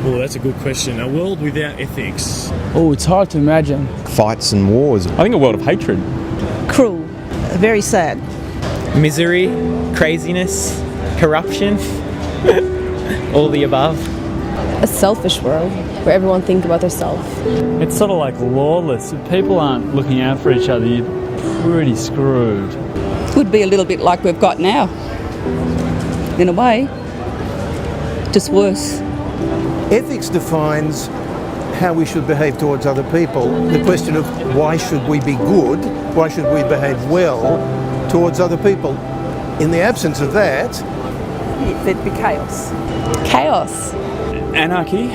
Oh, that's a good question. A world without ethics. Oh, it's hard to imagine. Fights and wars. I think a world of hatred. Cruel, very sad. Misery, craziness, corruption, all the above. A selfish world where everyone thinks about themselves. It's sort of like lawless. If people aren't looking out for each other, you're pretty screwed. Could be a little bit like we've got now. In a way, just worse. Ethics defines how we should behave towards other people. The question of why should we be good, why should we behave well towards other people. In the absence of that, There'd be chaos. Chaos. Anarchy.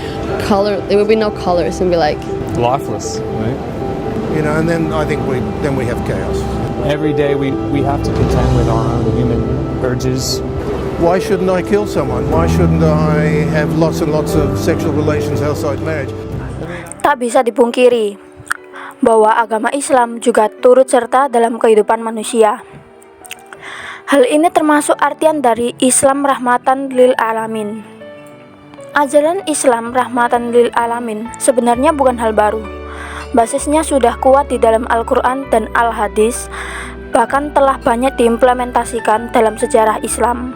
There would be no colors and be like, Lifeless. Right? you know, and then I think we have chaos. Every day we have to contend with our own human urges. Why shouldn't I kill someone? Why shouldn't I have lots and lots of sexual relations outside marriage? Tak bisa dipungkiri bahwa agama Islam juga turut serta dalam kehidupan manusia. Hal ini termasuk artian dari Islam rahmatan lil alamin. Ajaran Islam rahmatan lil alamin sebenarnya bukan hal baru. Basisnya sudah kuat di dalam Al-Quran dan Al-Hadis, bahkan telah banyak diimplementasikan dalam sejarah Islam.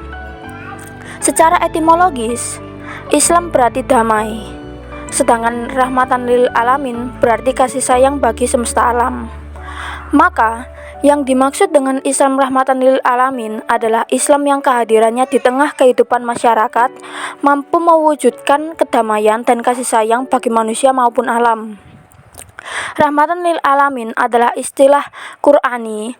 Secara etimologis, Islam berarti damai, sedangkan rahmatan lil alamin berarti kasih sayang bagi semesta alam. Maka, yang dimaksud dengan Islam rahmatan lil alamin adalah Islam yang kehadirannya di tengah kehidupan masyarakat mampu mewujudkan kedamaian dan kasih sayang bagi manusia maupun alam. Rahmatan lil alamin adalah istilah Qur'ani,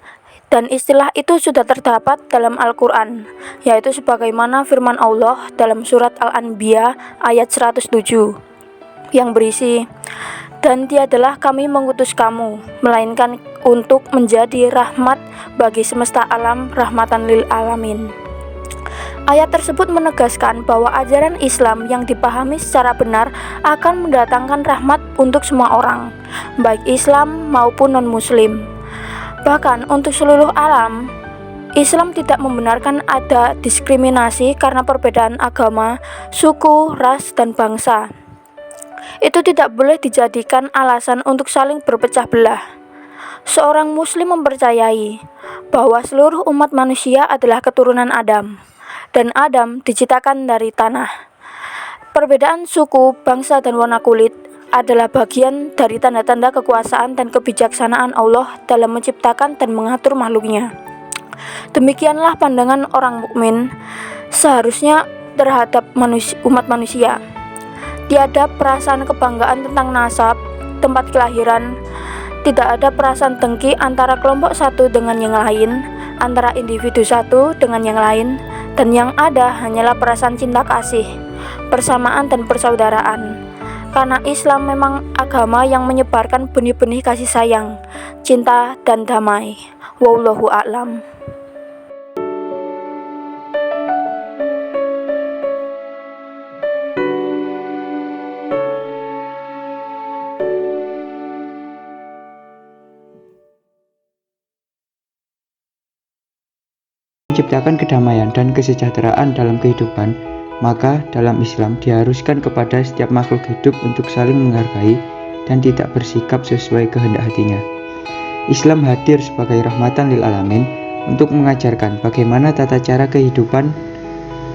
dan istilah itu sudah terdapat dalam Al-Quran, yaitu sebagaimana firman Allah dalam surat Al-Anbiya ayat 107 yang berisi, "Dan tiadalah kami mengutus kamu, melainkan untuk menjadi rahmat bagi semesta alam, rahmatan lil alamin." Ayat tersebut menegaskan bahwa ajaran Islam yang dipahami secara benar akan mendatangkan rahmat untuk semua orang, baik Islam maupun non-Muslim. Bahkan untuk seluruh alam, Islam tidak membenarkan ada diskriminasi karena perbedaan agama, suku, ras, dan bangsa. Itu tidak boleh dijadikan alasan untuk saling berpecah belah. Seorang Muslim mempercayai bahwa seluruh umat manusia adalah keturunan Adam, dan Adam diciptakan dari tanah. Perbedaan suku, bangsa, dan warna kulit adalah bagian dari tanda-tanda kekuasaan dan kebijaksanaan Allah dalam menciptakan dan mengatur makhluknya. Demikianlah pandangan orang mukmin seharusnya terhadap umat manusia. Tiada perasaan kebanggaan tentang nasab, tempat kelahiran. Tidak ada perasaan dengki antara kelompok satu dengan yang lain, antara individu satu dengan yang lain, dan yang ada hanyalah perasaan cinta kasih, persamaan dan persaudaraan. Karena Islam memang agama yang menyebarkan benih-benih kasih sayang, cinta, dan damai. Wallahu a'lam. Menciptakan kedamaian dan kesejahteraan dalam kehidupan, maka dalam Islam diharuskan kepada setiap makhluk hidup untuk saling menghargai dan tidak bersikap sesuai kehendak hatinya. Islam hadir sebagai rahmatan lil alamin untuk mengajarkan bagaimana tata cara kehidupan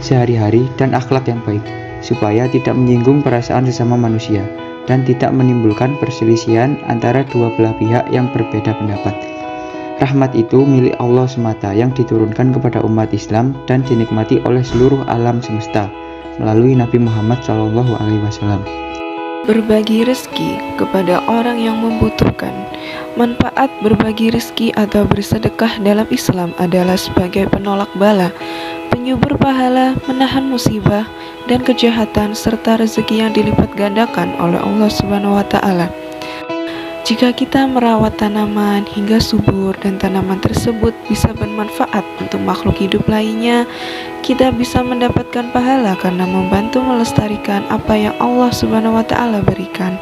sehari-hari dan akhlak yang baik, supaya tidak menyinggung perasaan sesama manusia dan tidak menimbulkan perselisihan antara dua belah pihak yang berbeda pendapat. Rahmat itu milik Allah semata yang diturunkan kepada umat Islam dan dinikmati oleh seluruh alam semesta melalui Nabi Muhammad SAW. Berbagi rezeki kepada orang yang membutuhkan. Manfaat berbagi rezeki atau bersedekah dalam Islam adalah sebagai penolak bala, penyubur pahala, menahan musibah dan kejahatan, serta rezeki yang dilipat gandakan oleh Allah Subhanahu wa Ta'ala. Jika kita merawat tanaman hingga subur dan tanaman tersebut bisa bermanfaat untuk makhluk hidup lainnya, kita bisa mendapatkan pahala karena membantu melestarikan apa yang Allah Subhanahu wa Ta'ala berikan.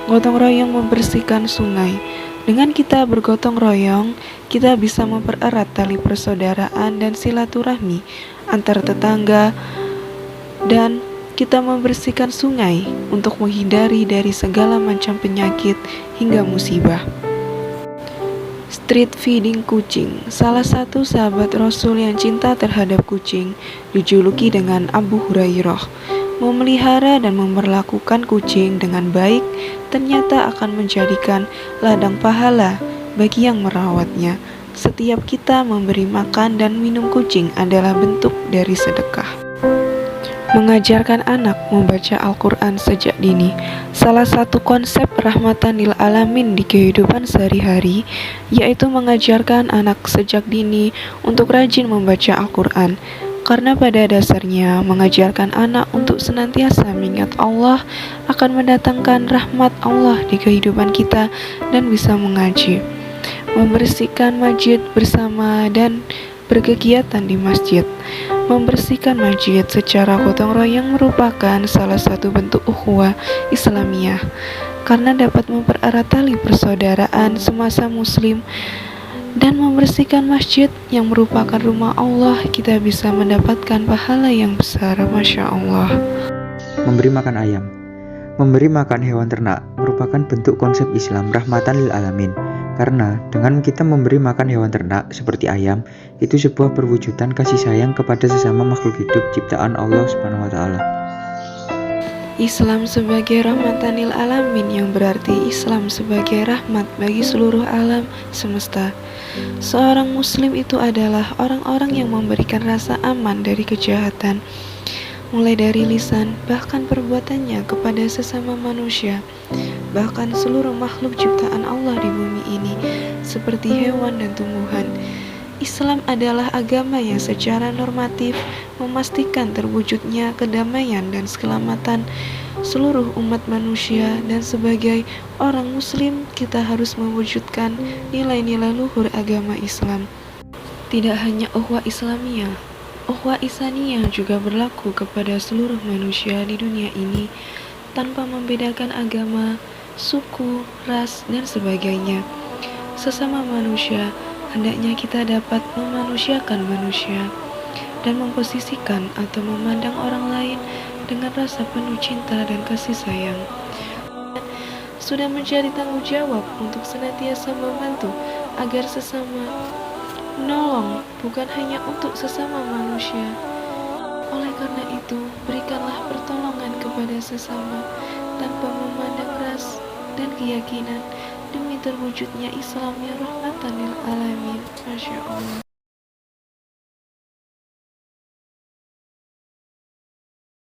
Gotong royong membersihkan sungai. Dengan kita bergotong royong, kita bisa mempererat tali persaudaraan dan silaturahmi antar tetangga dan kita membersihkan sungai untuk menghindari dari segala macam penyakit hingga musibah. Street feeding kucing. Salah satu sahabat Rasul yang cinta terhadap kucing dijuluki dengan Abu Hurairah. Memelihara dan memperlakukan kucing dengan baik ternyata akan menjadikan ladang pahala bagi yang merawatnya. Setiap kita memberi makan dan minum kucing adalah bentuk dari sedekah. Mengajarkan anak membaca Al-Quran sejak dini. Salah satu konsep rahmatan lil alamin di kehidupan sehari-hari yaitu mengajarkan anak sejak dini untuk rajin membaca Al-Quran. Karena pada dasarnya mengajarkan anak untuk senantiasa mengingat Allah akan mendatangkan rahmat Allah di kehidupan kita dan bisa mengaji. Membersihkan masjid bersama dan berkegiatan di masjid. Membersihkan masjid secara gotong royong merupakan salah satu bentuk ukhuwah Islamiyah karena dapat mempererat tali persaudaraan semasa muslim. Dan membersihkan masjid yang merupakan rumah Allah, kita bisa mendapatkan pahala yang besar. Masya Allah. Memberi makan ayam. Memberi makan hewan ternak merupakan bentuk konsep Islam rahmatan lil alamin. Karena dengan kita memberi makan hewan ternak seperti ayam, itu sebuah perwujudan kasih sayang kepada sesama makhluk hidup ciptaan Allah Subhanahu wa taala. Islam sebagai rahmatan lil alamin yang berarti Islam sebagai rahmat bagi seluruh alam semesta. Seorang muslim itu adalah orang-orang yang memberikan rasa aman dari kejahatan, mulai dari lisan bahkan perbuatannya kepada sesama manusia, bahkan seluruh makhluk ciptaan Allah di bumi ini seperti hewan dan tumbuhan. Islam adalah agama yang secara normatif memastikan terwujudnya kedamaian dan keselamatan seluruh umat manusia, dan sebagai orang muslim kita harus mewujudkan nilai-nilai luhur agama Islam. Tidak hanya ukhuwah Islamiyah, ukhuwah Ihsaniyah juga berlaku kepada seluruh manusia di dunia ini tanpa membedakan agama, suku, ras, dan sebagainya. Sesama manusia hendaknya kita dapat memanusiakan manusia dan memposisikan atau memandang orang lain dengan rasa penuh cinta dan kasih sayang. Sudah menjadi tanggung jawab untuk senantiasa membantu agar sesama menolong, bukan hanya untuk sesama manusia. Oleh karena itu, berikanlah pertolongan kepada sesama tanpa memandang ras dan keyakinan demi terwujudnya Islam yang rahmatan lil alamin. Masya Allah.